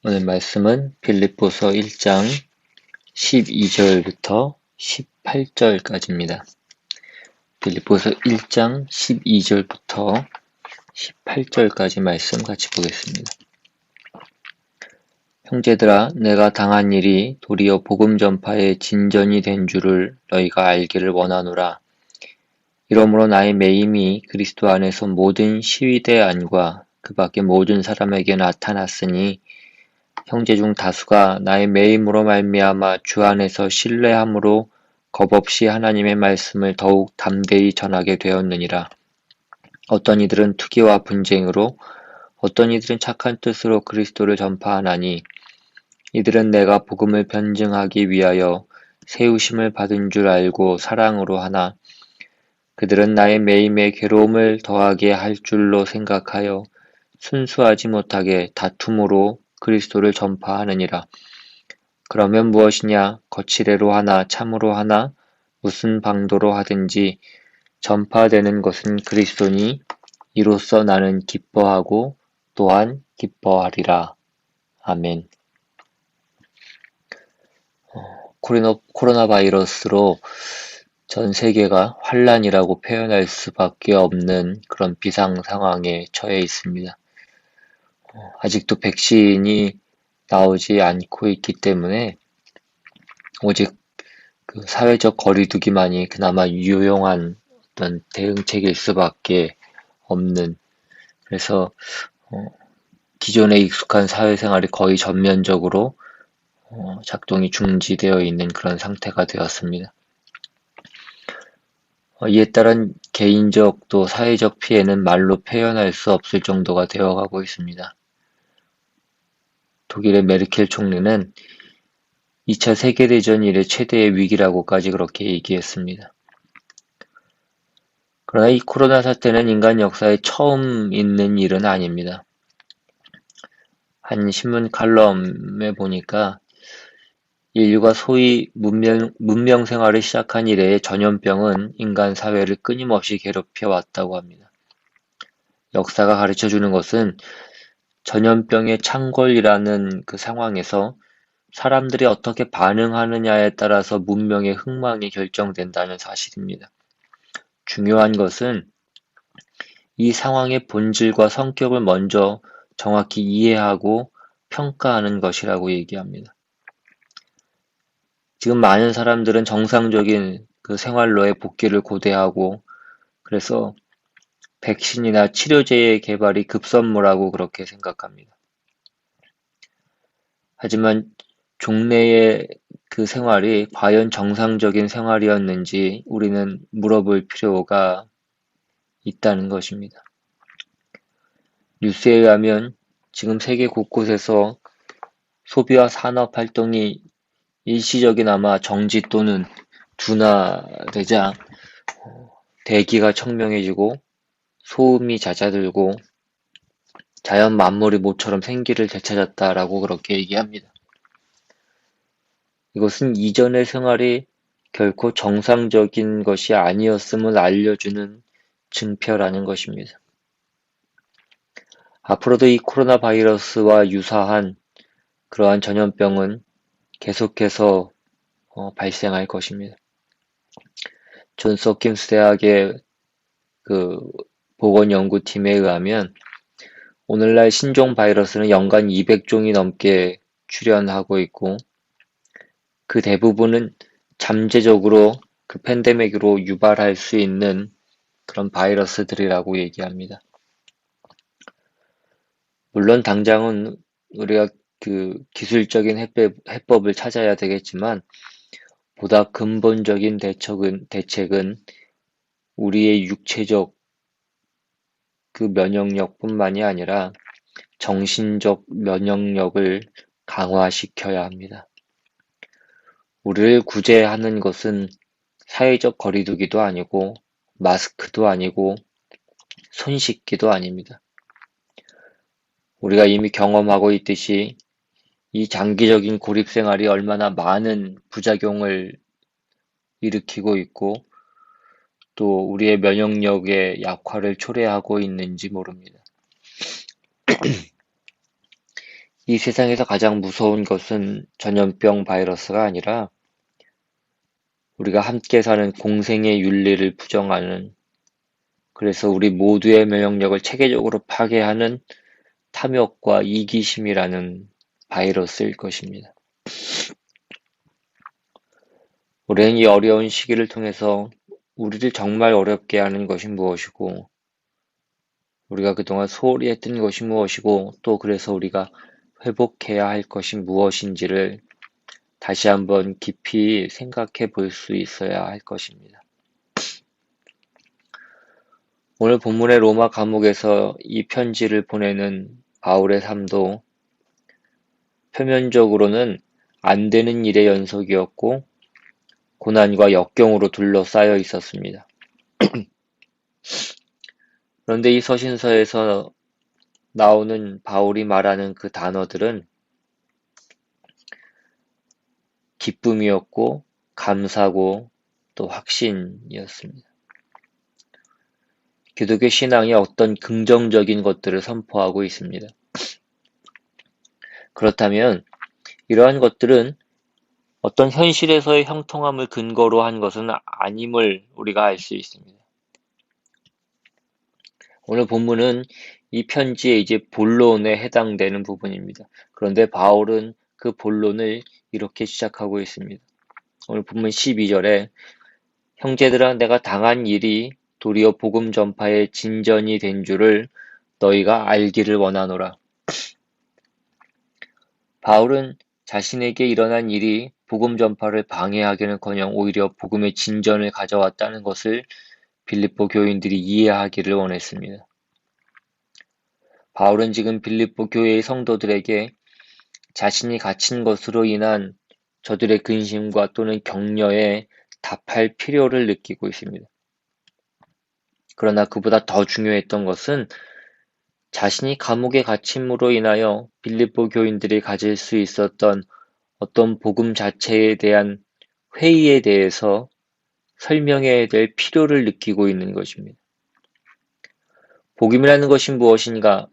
오늘 말씀은 빌립보서 1장 12절부터 18절까지입니다. 빌립보서 1장 12절부터 18절까지 말씀 같이 보겠습니다. 형제들아, 내가 당한 일이 도리어 복음 전파의 진전이 된 줄을 너희가 알기를 원하노라. 이러므로 나의 매임이 그리스도 안에서 모든 시위대 안과 그 밖의 모든 사람에게 나타났으니 형제 중 다수가 나의 매임으로 말미암아 주 안에서 신뢰함으로 겁없이 하나님의 말씀을 더욱 담대히 전하게 되었느니라. 어떤 이들은 투기와 분쟁으로, 어떤 이들은 착한 뜻으로 그리스도를 전파하나니, 이들은 내가 복음을 변증하기 위하여 세우심을 받은 줄 알고 사랑으로 하나, 그들은 나의 매임에 괴로움을 더하게 할 줄로 생각하여 순수하지 못하게 다툼으로 그리스도를 전파하느니라. 그러면 무엇이냐? 거칠애로 하나 참으로 하나 무슨 방도로 하든지 전파되는 것은 그리스도니 이로써 나는 기뻐하고 또한 기뻐하리라. 아멘. 코로나 바이러스로 전 세계가 환란이라고 표현할 수밖에 없는 그런 비상 상황에 처해 있습니다. 아직도 백신이 나오지 않고 있기 때문에 오직 그 사회적 거리두기만이 그나마 유용한 어떤 대응책일 수밖에 없는, 그래서 기존에 익숙한 사회생활이 거의 전면적으로 작동이 중지되어 있는 그런 상태가 되었습니다. 이에 따른 개인적 또 사회적 피해는 말로 표현할 수 없을 정도가 되어가고 있습니다. 독일의 메르켈 총리는 2차 세계대전 이래 최대의 위기라고까지 그렇게 얘기했습니다. 그러나 이 코로나 사태는 인간 역사에 처음 있는 일은 아닙니다. 한 신문 칼럼에 보니까 인류가 소위 문명 생활을 시작한 이래의 전염병은 인간 사회를 끊임없이 괴롭혀 왔다고 합니다. 역사가 가르쳐주는 것은 전염병의 창궐이라는 그 상황에서 사람들이 어떻게 반응하느냐에 따라서 문명의 흥망이 결정된다는 사실입니다. 중요한 것은 이 상황의 본질과 성격을 먼저 정확히 이해하고 평가하는 것이라고 얘기합니다. 지금 많은 사람들은 정상적인 그 생활로의 복귀를 고대하고, 그래서 백신이나 치료제의 개발이 급선무라고 그렇게 생각합니다. 하지만 종래의 그 생활이 과연 정상적인 생활이었는지 우리는 물어볼 필요가 있다는 것입니다. 뉴스에 의하면 지금 세계 곳곳에서 소비와 산업 활동이 일시적이나마 정지 또는 둔화되자 대기가 청명해지고 소음이 잦아들고 자연 만물이 모처럼 생기를 되찾았다라고 그렇게 얘기합니다. 이것은 이전의 생활이 결코 정상적인 것이 아니었음을 알려주는 증표라는 것입니다. 앞으로도 이 코로나 바이러스와 유사한 그러한 전염병은 계속해서 발생할 것입니다. 존스 홉킨스 대학의 그 보건연구팀에 의하면 오늘날 신종 바이러스는 연간 200종이 넘게 출현하고 있고, 그 대부분은 잠재적으로 그 팬데믹으로 유발할 수 있는 그런 바이러스들이라고 얘기합니다. 물론 당장은 우리가 그 기술적인 해법을 찾아야 되겠지만, 보다 근본적인 대책은 우리의 육체적 그 면역력뿐만이 아니라 정신적 면역력을 강화시켜야 합니다. 우리를 구제하는 것은 사회적 거리두기도 아니고 마스크도 아니고 손 씻기도 아닙니다. 우리가 이미 경험하고 있듯이 이 장기적인 고립 생활이 얼마나 많은 부작용을 일으키고 있고 또 우리의 면역력의 약화를 초래하고 있는지 모릅니다. 이 세상에서 가장 무서운 것은 전염병 바이러스가 아니라 우리가 함께 사는 공생의 윤리를 부정하는, 그래서 우리 모두의 면역력을 체계적으로 파괴하는 탐욕과 이기심이라는 바이러스일 것입니다. 우리는 이 어려운 시기를 통해서 우리를 정말 어렵게 하는 것이 무엇이고, 우리가 그동안 소홀히 했던 것이 무엇이고, 또 그래서 우리가 회복해야 할 것이 무엇인지를 다시 한번 깊이 생각해 볼 수 있어야 할 것입니다. 오늘 본문의 로마 감옥에서 이 편지를 보내는 바울의 삶도 표면적으로는 안 되는 일의 연속이었고 고난과 역경으로 둘러싸여 있었습니다. 그런데 이 서신서에서 나오는 바울이 말하는 그 단어들은 기쁨이었고 감사고 또 확신이었습니다. 기독교 신앙이 어떤 긍정적인 것들을 선포하고 있습니다. 그렇다면 이러한 것들은 어떤 현실에서의 형통함을 근거로 한 것은 아님을 우리가 알 수 있습니다. 오늘 본문은 이 편지의 이제 본론에 해당되는 부분입니다. 그런데 바울은 그 본론을 이렇게 시작하고 있습니다. 오늘 본문 12절에 형제들아 내가 당한 일이 도리어 복음 전파의 진전이 된 줄을 너희가 알기를 원하노라. 바울은 자신에게 일어난 일이 복음 전파를 방해하기는커녕 오히려 복음의 진전을 가져왔다는 것을 빌립보 교인들이 이해하기를 원했습니다. 바울은 지금 빌립보 교회의 성도들에게 자신이 갇힌 것으로 인한 저들의 근심과 또는 격려에 답할 필요를 느끼고 있습니다. 그러나 그보다 더 중요했던 것은 자신이 감옥에 갇힘으로 인하여 빌립보 교인들이 가질 수 있었던 어떤 복음 자체에 대한 회의에 대해서 설명해야 될 필요를 느끼고 있는 것입니다. 복음이라는 것이 무엇인가?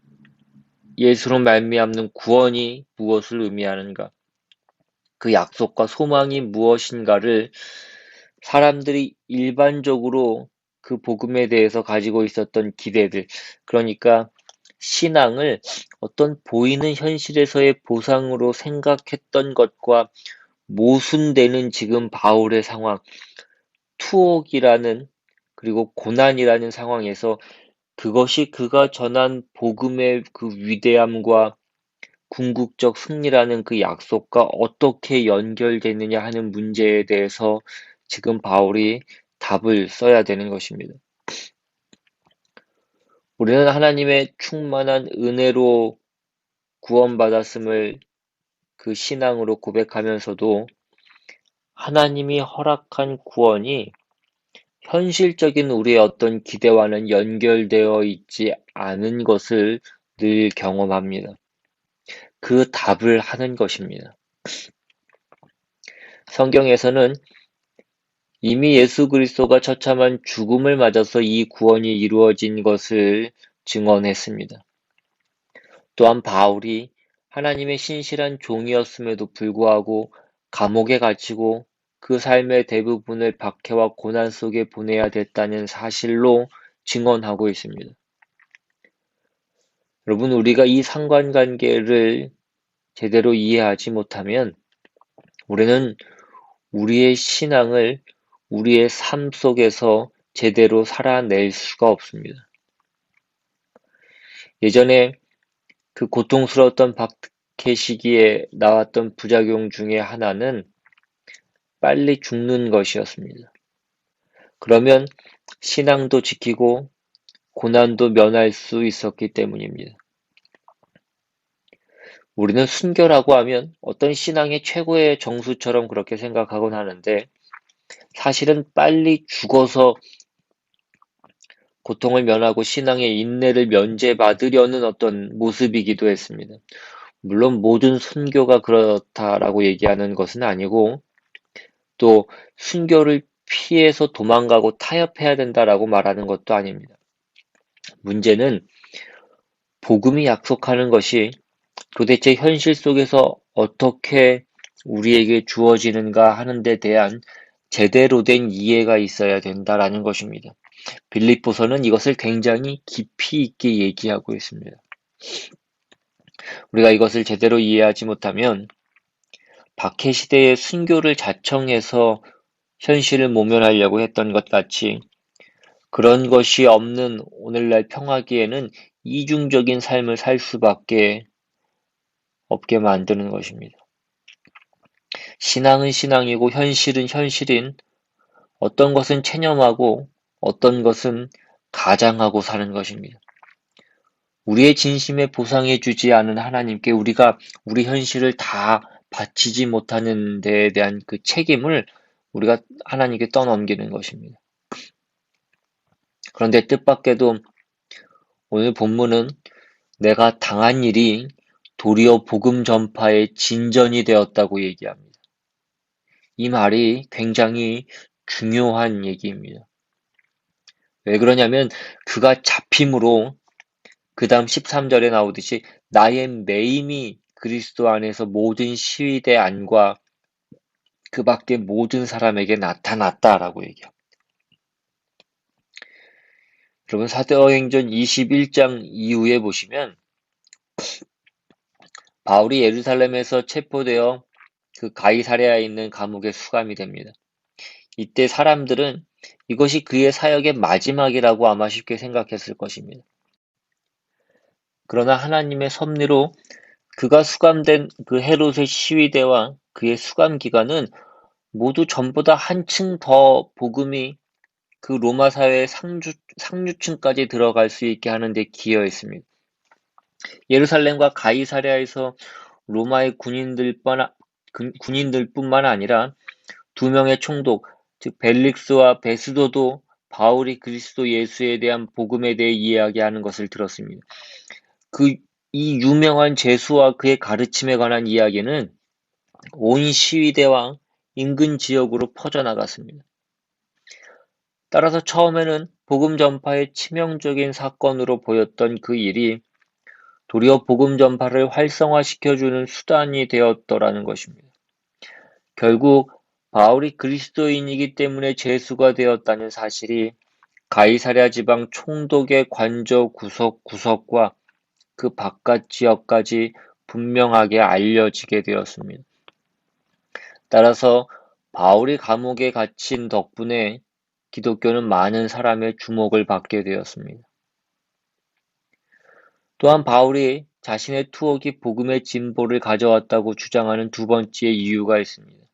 예수로 말미암는 구원이 무엇을 의미하는가? 그 약속과 소망이 무엇인가를 사람들이 일반적으로 그 복음에 대해서 가지고 있었던 기대들, 그러니까 신앙을 어떤 보이는 현실에서의 보상으로 생각했던 것과 모순되는 지금 바울의 상황, 투옥이라는 그리고 고난이라는 상황에서 그것이 그가 전한 복음의 그 위대함과 궁극적 승리라는 그 약속과 어떻게 연결되느냐 하는 문제에 대해서 지금 바울이 답을 써야 되는 것입니다. 우리는 하나님의 충만한 은혜로 구원받았음을 그 신앙으로 고백하면서도 하나님이 허락한 구원이 현실적인 우리의 어떤 기대와는 연결되어 있지 않은 것을 늘 경험합니다. 그 답을 하는 것입니다. 성경에서는 이미 예수 그리스도가 처참한 죽음을 맞아서 이 구원이 이루어진 것을 증언했습니다. 또한 바울이 하나님의 신실한 종이었음에도 불구하고 감옥에 갇히고 그 삶의 대부분을 박해와 고난 속에 보내야 됐다는 사실로 증언하고 있습니다. 여러분, 우리가 이 상관관계를 제대로 이해하지 못하면 우리는 우리의 신앙을 우리의 삶 속에서 제대로 살아낼 수가 없습니다. 예전에 그 고통스러웠던 박해 시기에 나왔던 부작용 중에 하나는 빨리 죽는 것이었습니다. 그러면 신앙도 지키고 고난도 면할 수 있었기 때문입니다. 우리는 순교라고 하면 어떤 신앙의 최고의 정수처럼 그렇게 생각하곤 하는데 사실은 빨리 죽어서 고통을 면하고 신앙의 인내를 면제받으려는 어떤 모습이기도 했습니다. 물론 모든 순교가 그렇다라고 얘기하는 것은 아니고 또 순교를 피해서 도망가고 타협해야 된다라고 말하는 것도 아닙니다. 문제는 복음이 약속하는 것이 도대체 현실 속에서 어떻게 우리에게 주어지는가 하는 데 대한 제대로 된 이해가 있어야 된다라는 것입니다. 빌립보서는 이것을 굉장히 깊이 있게 얘기하고 있습니다. 우리가 이것을 제대로 이해하지 못하면 박해 시대의 순교를 자청해서 현실을 모면하려고 했던 것 같이 그런 것이 없는 오늘날 평화기에는 이중적인 삶을 살 수밖에 없게 만드는 것입니다. 신앙은 신앙이고 현실은 현실인 어떤 것은 체념하고 어떤 것은 가장하고 사는 것입니다. 우리의 진심에 보상해주지 않은 하나님께 우리가 우리 현실을 다 바치지 못하는 데에 대한 그 책임을 우리가 하나님께 떠넘기는 것입니다. 그런데 뜻밖에도 오늘 본문은 내가 당한 일이 도리어 복음 전파의 진전이 되었다고 얘기합니다. 이 말이 굉장히 중요한 얘기입니다. 왜 그러냐면 그가 잡힘으로 그 다음 13절에 나오듯이 나의 매임이 그리스도 안에서 모든 시위대 안과 그 밖의 모든 사람에게 나타났다라고 얘기합니다. 여러분 사도행전 21장 이후에 보시면 바울이 예루살렘에서 체포되어 그 가이사랴에 있는 감옥에 수감이 됩니다. 이때 사람들은 이것이 그의 사역의 마지막이라고 아마 쉽게 생각했을 것입니다. 그러나 하나님의 섭리로 그가 수감된 그 헤롯의 시위대와 그의 수감 기간은 모두 전보다 한층 더 복음이 그 로마 사회의 상류층까지 들어갈 수 있게 하는 데 기여했습니다. 예루살렘과 가이사랴에서 로마의 군인들뿐만 아니라 두 명의 총독, 즉 벨릭스와 베스도도 바울이 그리스도 예수에 대한 복음에 대해 이야기하는 것을 들었습니다. 이 유명한 제수와 그의 가르침에 관한 이야기는 온 시위대와 인근 지역으로 퍼져나갔습니다. 따라서 처음에는 복음 전파의 치명적인 사건으로 보였던 그 일이 도리어 복음 전파를 활성화시켜주는 수단이 되었더라는 것입니다. 결국 바울이 그리스도인이기 때문에 제수가 되었다는 사실이 가이사랴 지방 총독의 관저 구석구석과 그 바깥 지역까지 분명하게 알려지게 되었습니다. 따라서 바울이 감옥에 갇힌 덕분에 기독교는 많은 사람의 주목을 받게 되었습니다. 또한 바울이 자신의 투옥이 복음의 진보를 가져왔다고 주장하는 두 번째 이유가 있습니다.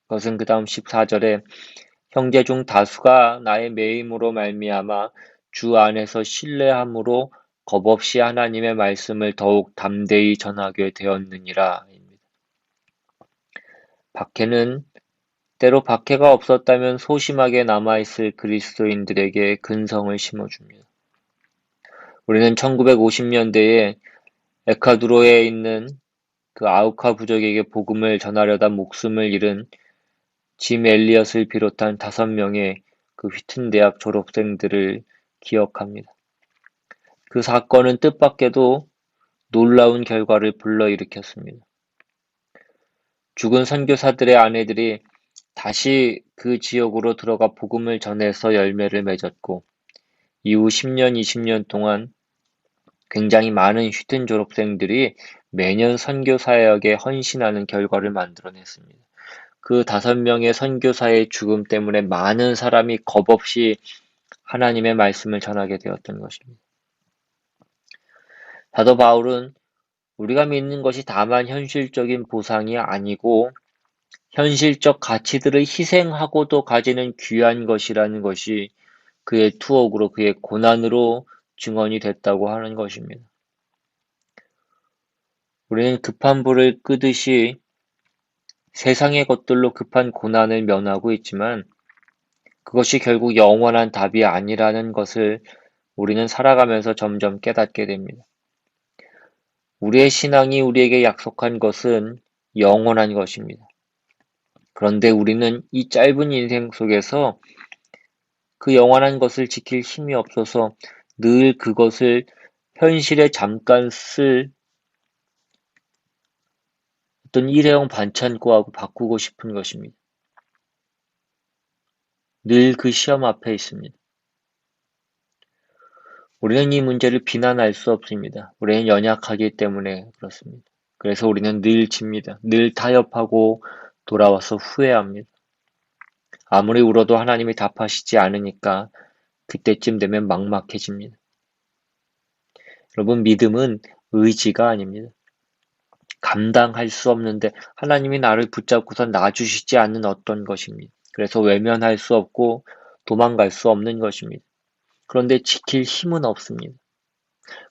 그것은 그 다음 14절에 형제 중 다수가 나의 매임으로 말미암아 주 안에서 신뢰함으로 겁없이 하나님의 말씀을 더욱 담대히 전하게 되었느니라. 박해는 때로 박해가 없었다면 소심하게 남아있을 그리스도인들에게 근성을 심어줍니다. 우리는 1950년대에 에콰도르에 있는 그 아우카 부족에게 복음을 전하려다 목숨을 잃은 짐 엘리엇을 비롯한 5명의 그 휘튼 대학 졸업생들을 기억합니다. 그 사건은 뜻밖에도 놀라운 결과를 불러일으켰습니다. 죽은 선교사들의 아내들이 다시 그 지역으로 들어가 복음을 전해서 열매를 맺었고 이후 10년, 20년 동안 굉장히 많은 휘튼 졸업생들이 매년 선교 사역에 헌신하는 결과를 만들어냈습니다. 그 5명의 선교사의 죽음 때문에 많은 사람이 겁없이 하나님의 말씀을 전하게 되었던 것입니다. 사도 바울은 우리가 믿는 것이 다만 현실적인 보상이 아니고 현실적 가치들을 희생하고도 가지는 귀한 것이라는 것이 그의 투옥으로 그의 고난으로 증언이 됐다고 하는 것입니다. 우리는 급한 불을 끄듯이 세상의 것들로 급한 고난을 면하고 있지만 그것이 결국 영원한 답이 아니라는 것을 우리는 살아가면서 점점 깨닫게 됩니다. 우리의 신앙이 우리에게 약속한 것은 영원한 것입니다. 그런데 우리는 이 짧은 인생 속에서 그 영원한 것을 지킬 힘이 없어서 늘 그것을 현실에 잠깐 쓸 어떤 일회용 반찬거하고 바꾸고 싶은 것입니다. 늘 그 시험 앞에 있습니다. 우리는 이 문제를 비난할 수 없습니다. 우리는 연약하기 때문에 그렇습니다. 그래서 우리는 늘 집니다. 늘 타협하고 돌아와서 후회합니다. 아무리 울어도 하나님이 답하시지 않으니까 그때쯤 되면 막막해집니다. 여러분, 믿음은 의지가 아닙니다. 감당할 수 없는데 하나님이 나를 붙잡고서 놔주시지 않는 어떤 것입니다. 그래서 외면할 수 없고 도망갈 수 없는 것입니다. 그런데 지킬 힘은 없습니다.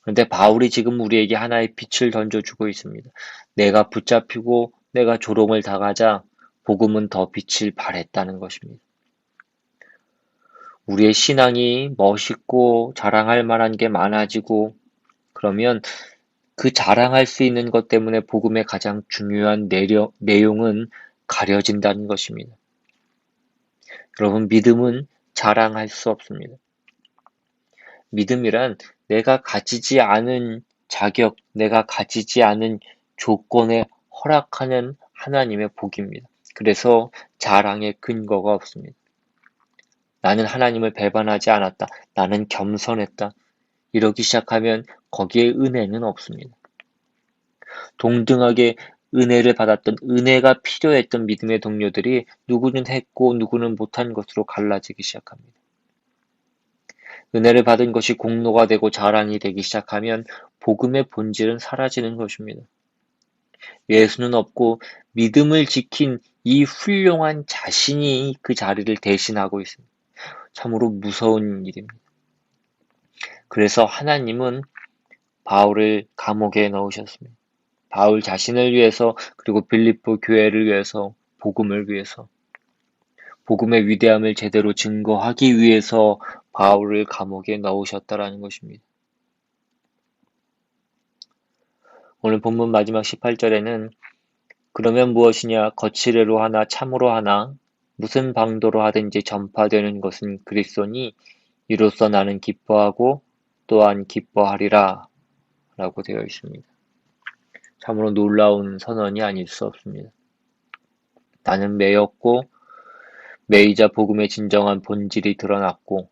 그런데 바울이 지금 우리에게 하나의 빛을 던져주고 있습니다. 내가 붙잡히고 내가 조롱을 당하자 복음은 더 빛을 발했다는 것입니다. 우리의 신앙이 멋있고 자랑할 만한 게 많아지고 그러면 그 자랑할 수 있는 것 때문에 복음의 가장 중요한 내용은 가려진다는 것입니다. 여러분, 믿음은 자랑할 수 없습니다. 믿음이란 내가 가지지 않은 자격, 내가 가지지 않은 조건에 허락하는 하나님의 복입니다. 그래서 자랑의 근거가 없습니다. 나는 하나님을 배반하지 않았다. 나는 겸손했다. 이러기 시작하면 거기에 은혜는 없습니다. 동등하게 은혜를 받았던, 은혜가 필요했던 믿음의 동료들이 누구는 했고 누구는 못한 것으로 갈라지기 시작합니다. 은혜를 받은 것이 공로가 되고 자랑이 되기 시작하면 복음의 본질은 사라지는 것입니다. 예수는 없고 믿음을 지킨 이 훌륭한 자신이 그 자리를 대신하고 있습니다. 참으로 무서운 일입니다. 그래서 하나님은 바울을 감옥에 넣으셨습니다. 바울 자신을 위해서, 그리고 빌립보 교회를 위해서, 복음을 위해서, 복음의 위대함을 제대로 증거하기 위해서 바울을 감옥에 넣으셨다라는 것입니다. 오늘 본문 마지막 18절에는 그러면 무엇이냐, 거칠애로 하나 참으로 하나 무슨 방도로 하든지 전파되는 것은 그리스도니 이로써 나는 기뻐하고 또한 기뻐하리라 라고 되어 있습니다. 참으로 놀라운 선언이 아닐 수 없습니다. 나는 매였고 매이자 복음의 진정한 본질이 드러났고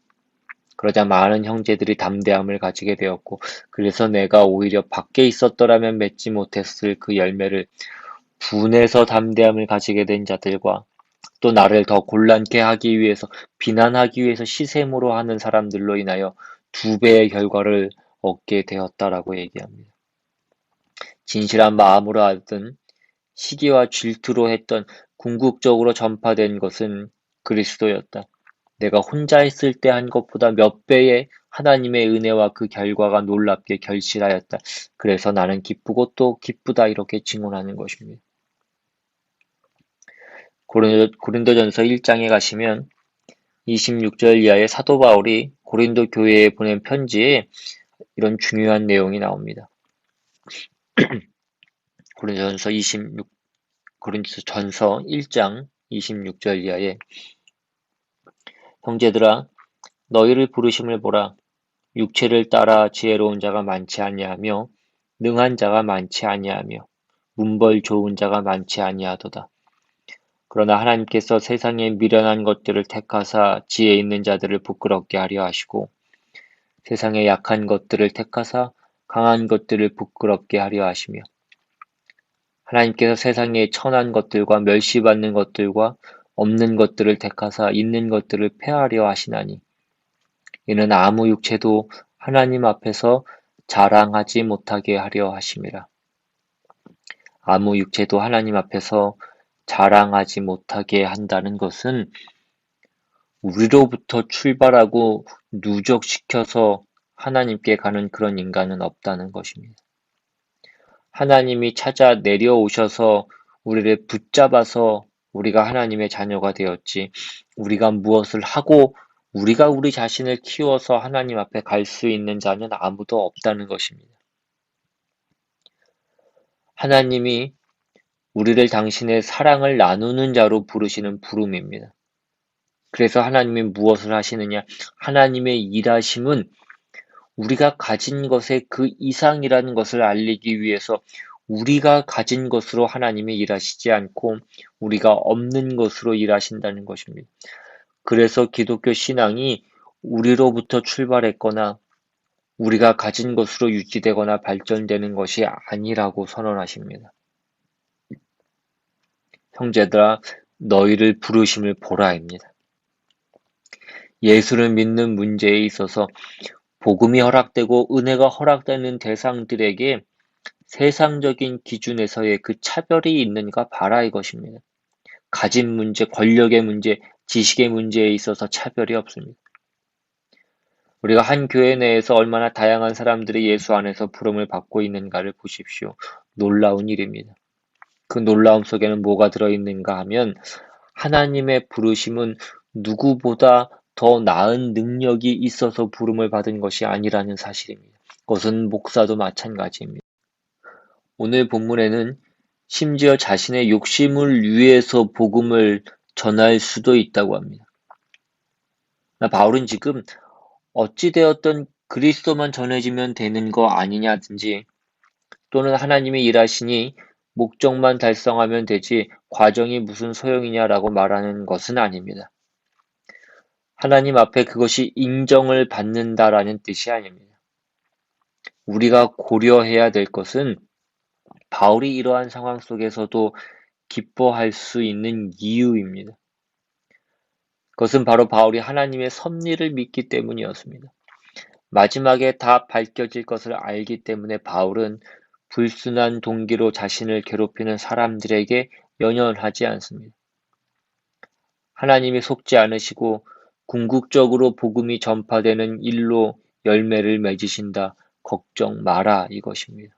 그러자 많은 형제들이 담대함을 가지게 되었고 그래서 내가 오히려 밖에 있었더라면 맺지 못했을 그 열매를 분해서 담대함을 가지게 된 자들과 또 나를 더 곤란케 하기 위해서 비난하기 위해서 시샘으로 하는 사람들로 인하여 2배의 결과를 얻게 되었다라고 얘기합니다. 진실한 마음으로 하든 시기와 질투로 했던 궁극적으로 전파된 것은 그리스도였다. 내가 혼자 했을 때 한 것보다 몇 배의 하나님의 은혜와 그 결과가 놀랍게 결실하였다. 그래서 나는 기쁘고 또 기쁘다 이렇게 증언하는 것입니다. 고린도전서 1장에 가시면 26절 이하의 사도 바울이 고린도 교회에 보낸 편지에 이런 중요한 내용이 나옵니다. 고린도전서 1장 26절 이하에 형제들아 너희를 부르심을 보라. 육체를 따라 지혜로운 자가 많지 아니하며 능한 자가 많지 아니하며 문벌 좋은 자가 많지 아니하도다. 그러나 하나님께서 세상의 미련한 것들을 택하사 지혜 있는 자들을 부끄럽게 하려 하시고 세상의 약한 것들을 택하사 강한 것들을 부끄럽게 하려 하시며 하나님께서 세상의 천한 것들과 멸시받는 것들과 없는 것들을 택하사 있는 것들을 폐하려 하시나니 이는 아무 육체도 하나님 앞에서 자랑하지 못하게 하려 하심이라. 아무 육체도 하나님 앞에서 자랑하지 못하게 한다는 것은 우리로부터 출발하고 누적시켜서 하나님께 가는 그런 인간은 없다는 것입니다. 하나님이 찾아 내려오셔서 우리를 붙잡아서 우리가 하나님의 자녀가 되었지, 우리가 무엇을 하고 우리가 우리 자신을 키워서 하나님 앞에 갈 수 있는 자는 아무도 없다는 것입니다. 하나님이 우리를 당신의 사랑을 나누는 자로 부르시는 부름입니다. 그래서 하나님이 무엇을 하시느냐? 하나님의 일하심은 우리가 가진 것의 그 이상이라는 것을 알리기 위해서 우리가 가진 것으로 하나님이 일하시지 않고 우리가 없는 것으로 일하신다는 것입니다. 그래서 기독교 신앙이 우리로부터 출발했거나 우리가 가진 것으로 유지되거나 발전되는 것이 아니라고 선언하십니다. 형제들아, 너희를 부르심을 보라입니다. 예수를 믿는 문제에 있어서 복음이 허락되고 은혜가 허락되는 대상들에게 세상적인 기준에서의 그 차별이 있는가 봐라 이것입니다. 가진 문제, 권력의 문제, 지식의 문제에 있어서 차별이 없습니다. 우리가 한 교회 내에서 얼마나 다양한 사람들이 예수 안에서 부름을 받고 있는가를 보십시오. 놀라운 일입니다. 그 놀라움 속에는 뭐가 들어있는가 하면 하나님의 부르심은 누구보다 더 나은 능력이 있어서 부름을 받은 것이 아니라는 사실입니다. 그것은 목사도 마찬가지입니다. 오늘 본문에는 심지어 자신의 욕심을 위해서 복음을 전할 수도 있다고 합니다. 바울은 지금 어찌되었든 그리스도만 전해지면 되는 거 아니냐든지 또는 하나님이 일하시니 목적만 달성하면 되지 과정이 무슨 소용이냐라고 말하는 것은 아닙니다. 하나님 앞에 그것이 인정을 받는다라는 뜻이 아닙니다. 우리가 고려해야 될 것은 바울이 이러한 상황 속에서도 기뻐할 수 있는 이유입니다. 그것은 바로 바울이 하나님의 섭리를 믿기 때문이었습니다. 마지막에 다 밝혀질 것을 알기 때문에 바울은 불순한 동기로 자신을 괴롭히는 사람들에게 연연하지 않습니다. 하나님이 속지 않으시고 궁극적으로 복음이 전파되는 일로 열매를 맺으신다. 걱정 마라 이것입니다.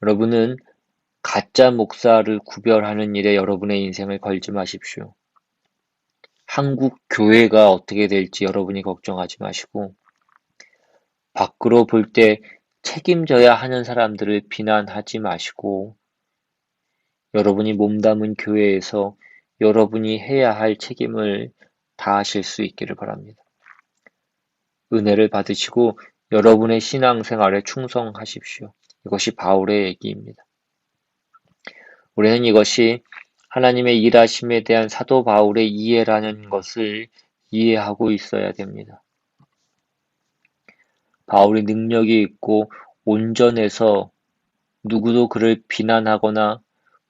여러분은 가짜 목사를 구별하는 일에 여러분의 인생을 걸지 마십시오. 한국 교회가 어떻게 될지 여러분이 걱정하지 마시고 밖으로 볼 때 책임져야 하는 사람들을 비난하지 마시고 여러분이 몸담은 교회에서 여러분이 해야 할 책임을 다하실 수 있기를 바랍니다. 은혜를 받으시고 여러분의 신앙생활에 충성하십시오. 이것이 바울의 얘기입니다. 우리는 이것이 하나님의 일하심에 대한 사도 바울의 이해라는 것을 이해하고 있어야 됩니다. 바울이 능력이 있고 온전해서 누구도 그를 비난하거나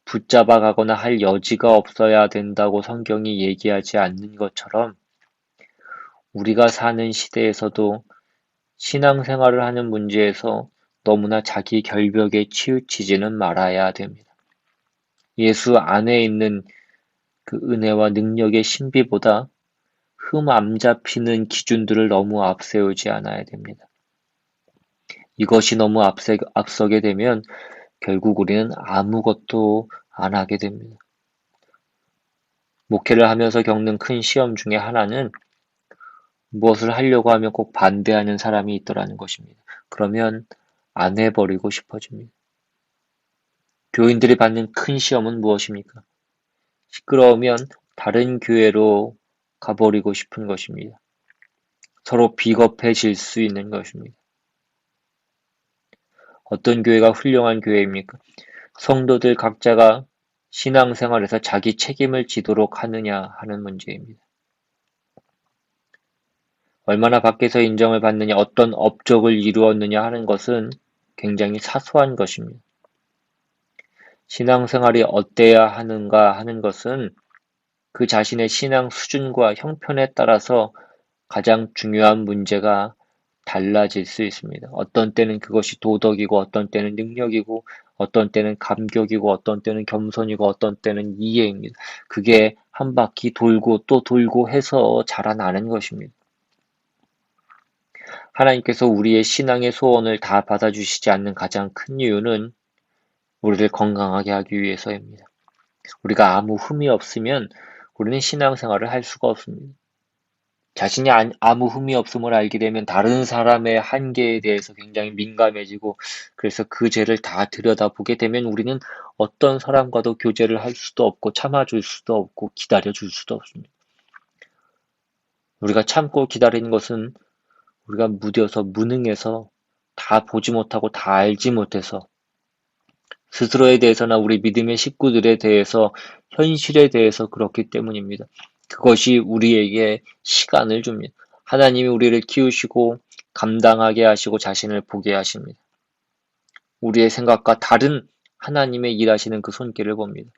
붙잡아가거나 할 여지가 없어야 된다고 성경이 얘기하지 않는 것처럼 우리가 사는 시대에서도 신앙생활을 하는 문제에서 너무나 자기 결벽에 치우치지는 말아야 됩니다. 예수 안에 있는 그 은혜와 능력의 신비보다 흠 안 잡히는 기준들을 너무 앞세우지 않아야 됩니다. 이것이 너무 앞서게 되면 결국 우리는 아무것도 안 하게 됩니다. 목회를 하면서 겪는 큰 시험 중에 하나는 무엇을 하려고 하면 꼭 반대하는 사람이 있더라는 것입니다. 그러면 안 해버리고 싶어집니다. 교인들이 받는 큰 시험은 무엇입니까? 시끄러우면 다른 교회로 가버리고 싶은 것입니다. 서로 비겁해질 수 있는 것입니다. 어떤 교회가 훌륭한 교회입니까? 성도들 각자가 신앙생활에서 자기 책임을 지도록 하느냐 하는 문제입니다. 얼마나 밖에서 인정을 받느냐, 어떤 업적을 이루었느냐 하는 것은 굉장히 사소한 것입니다. 신앙생활이 어때야 하는가 하는 것은 그 자신의 신앙 수준과 형편에 따라서 가장 중요한 문제가 달라질 수 있습니다. 어떤 때는 그것이 도덕이고 어떤 때는 능력이고 어떤 때는 감격이고 어떤 때는 겸손이고 어떤 때는 이해입니다. 그게 한 바퀴 돌고 또 돌고 해서 자라나는 것입니다. 하나님께서 우리의 신앙의 소원을 다 받아주시지 않는 가장 큰 이유는 우리를 건강하게 하기 위해서입니다. 우리가 아무 흠이 없으면 우리는 신앙생활을 할 수가 없습니다. 자신이 아무 흠이 없음을 알게 되면 다른 사람의 한계에 대해서 굉장히 민감해지고 그래서 그 죄를 다 들여다보게 되면 우리는 어떤 사람과도 교제를 할 수도 없고 참아줄 수도 없고 기다려줄 수도 없습니다. 우리가 참고 기다리는 것은 우리가 무뎌서 무능해서 다 보지 못하고 다 알지 못해서 스스로에 대해서나 우리 믿음의 식구들에 대해서 현실에 대해서 그렇기 때문입니다. 그것이 우리에게 시간을 줍니다. 하나님이 우리를 키우시고 감당하게 하시고 자신을 보게 하십니다. 우리의 생각과 다른 하나님의 일하시는 그 손길을 봅니다.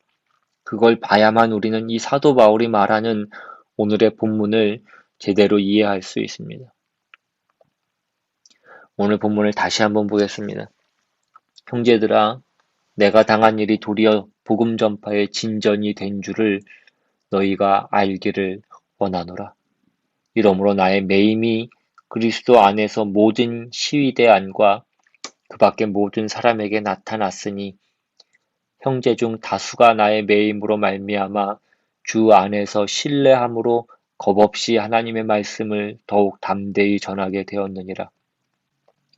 그걸 봐야만 우리는 이 사도 바울이 말하는 오늘의 본문을 제대로 이해할 수 있습니다. 오늘 본문을 다시 한번 보겠습니다. 형제들아, 내가 당한 일이 도리어 복음 전파의 진전이 된 줄을 너희가 알기를 원하노라. 이러므로 나의 매임이 그리스도 안에서 모든 시위대 안과 그 밖의 모든 사람에게 나타났으니 형제 중 다수가 나의 매임으로 말미암아 주 안에서 신뢰함으로 겁없이 하나님의 말씀을 더욱 담대히 전하게 되었느니라.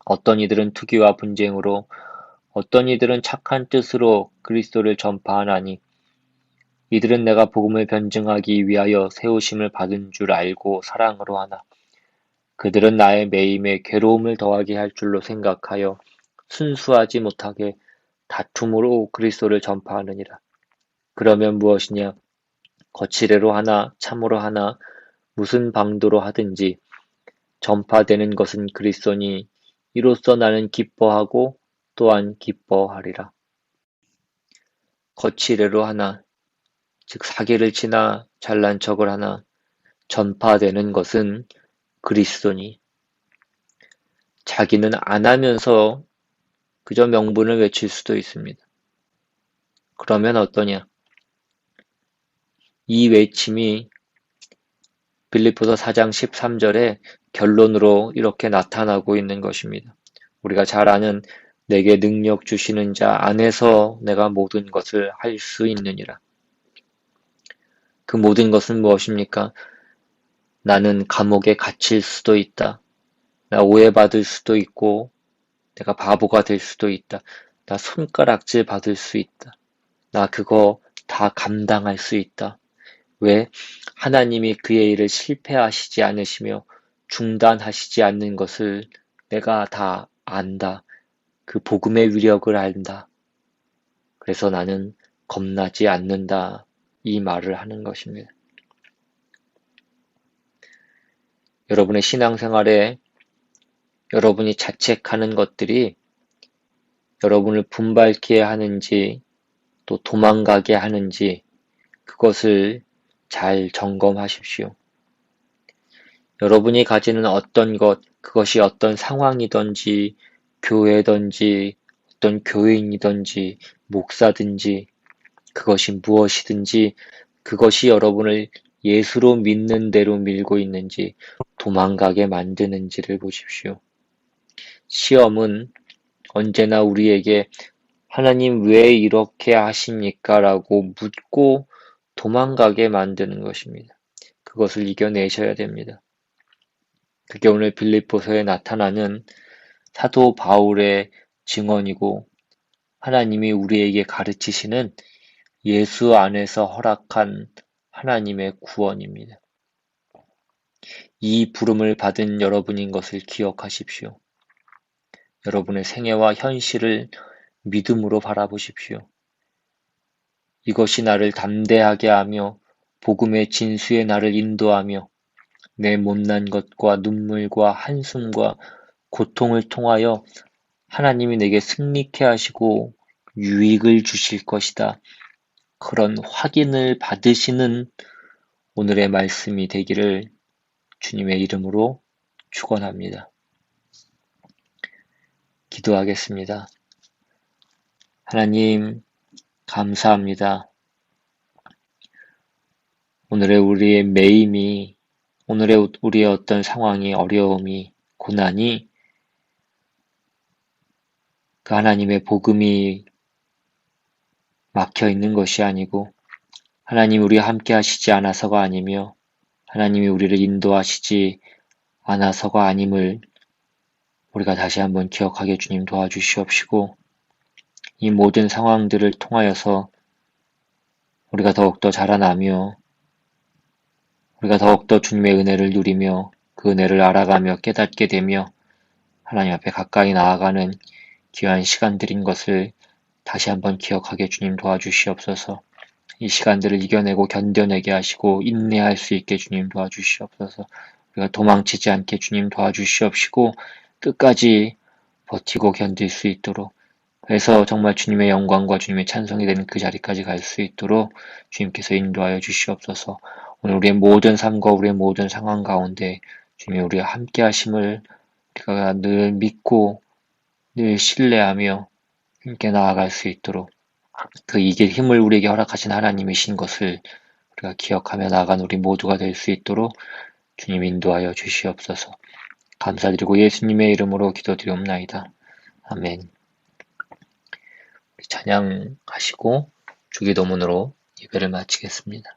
어떤 이들은 투기와 분쟁으로 어떤 이들은 착한 뜻으로 그리스도를 전파하나니 이들은 내가 복음을 변증하기 위하여 세우심을 받은 줄 알고 사랑으로 하나 그들은 나의 매임에 괴로움을 더하게 할 줄로 생각하여 순수하지 못하게 다툼으로 그리스도를 전파하느니라. 그러면 무엇이냐? 거칠애로 하나 참으로 하나 무슨 방도로 하든지 전파되는 것은 그리스도니 이로써 나는 기뻐하고 또한 기뻐하리라. 거칠애로 하나 즉 사기를 치나 잘난 척을 하나 전파되는 것은 그리스도니 자기는 안 하면서 그저 명분을 외칠 수도 있습니다. 그러면 어떠냐? 이 외침이 빌립보서 4장 13절에 결론으로 이렇게 나타나고 있는 것입니다. 우리가 잘 아는 내게 능력 주시는 자 안에서 내가 모든 것을 할 수 있느니라. 그 모든 것은 무엇입니까? 나는 감옥에 갇힐 수도 있다. 나 오해받을 수도 있고 내가 바보가 될 수도 있다. 나 손가락질 받을 수 있다. 나 그거 다 감당할 수 있다. 왜? 하나님이 그의 일을 실패하시지 않으시며 중단하시지 않는 것을 내가 다 안다. 그 복음의 위력을 안다. 그래서 나는 겁나지 않는다. 이 말을 하는 것입니다. 여러분의 신앙생활에 여러분이 자책하는 것들이 여러분을 분발케 하는지 또 도망가게 하는지 그것을 잘 점검하십시오. 여러분이 가지는 어떤 것, 그것이 어떤 상황이든지 교회든지 어떤 교인이든지 목사든지 그것이 무엇이든지 그것이 여러분을 예수로 믿는 대로 밀고 있는지 도망가게 만드는지를 보십시오. 시험은 언제나 우리에게 하나님 왜 이렇게 하십니까? 라고 묻고 도망가게 만드는 것입니다. 그것을 이겨내셔야 됩니다. 그게 오늘 빌립보서에 나타나는 사도 바울의 증언이고 하나님이 우리에게 가르치시는 예수 안에서 허락한 하나님의 구원입니다. 이 부름을 받은 여러분인 것을 기억하십시오. 여러분의 생애와 현실을 믿음으로 바라보십시오. 이것이 나를 담대하게 하며 복음의 진수에 나를 인도하며 내 못난 것과 눈물과 한숨과 고통을 통하여 하나님이 내게 승리케 하시고 유익을 주실 것이다. 그런 확인을 받으시는 오늘의 말씀이 되기를 주님의 이름으로 축원합니다. 기도하겠습니다. 하나님 감사합니다. 오늘의 우리의 매임이 오늘의 우리의 어떤 상황이 어려움이 고난이 그 하나님의 복음이 막혀 있는 것이 아니고 하나님 우리와 함께 하시지 않아서가 아니며 하나님이 우리를 인도하시지 않아서가 아님을 우리가 다시 한번 기억하게 주님 도와주시옵시고 이 모든 상황들을 통하여서 우리가 더욱더 자라나며 우리가 더욱더 주님의 은혜를 누리며 그 은혜를 알아가며 깨닫게 되며 하나님 앞에 가까이 나아가는 귀한 시간들인 것을 다시 한번 기억하게 주님 도와주시옵소서. 이 시간들을 이겨내고 견뎌내게 하시고 인내할 수 있게 주님 도와주시옵소서. 우리가 도망치지 않게 주님 도와주시옵시고 끝까지 버티고 견딜 수 있도록, 그래서 정말 주님의 영광과 주님의 찬송이 되는 그 자리까지 갈 수 있도록 주님께서 인도하여 주시옵소서. 오늘 우리의 모든 삶과 우리의 모든 상황 가운데 주님이 우리와 함께 하심을 우리가 늘 믿고 늘 신뢰하며 함께 나아갈 수 있도록, 그 이길 힘을 우리에게 허락하신 하나님이신 것을 우리가 기억하며 나아간 우리 모두가 될 수 있도록 주님 인도하여 주시옵소서. 감사드리고 예수님의 이름으로 기도드리옵나이다. 아멘. 찬양하시고 주기도문으로 예배를 마치겠습니다.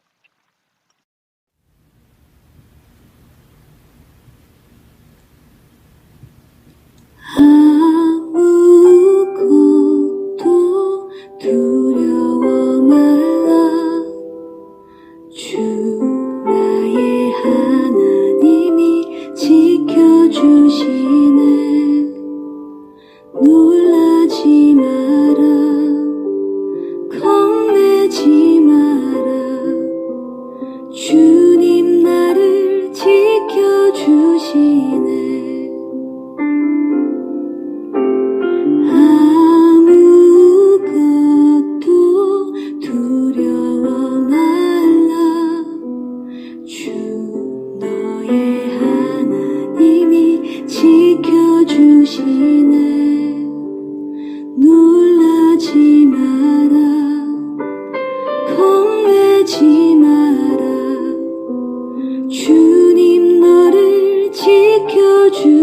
아무것도 두려워 말라. 주 나의 하나님이 지켜주시네. 놀라지 마라. 겁내지 마라. 주님 나를 지켜주시네. 아무것도 두려워 말라. 주 너의 하나님이 지켜주시네. 놀라지 마라. 겁내지 마라. 주님 너를 지켜주시네.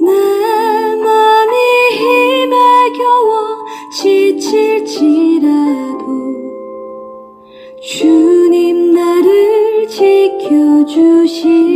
내 맘이 힘에 겨워 지칠지라도 주님 나를 지켜주시네.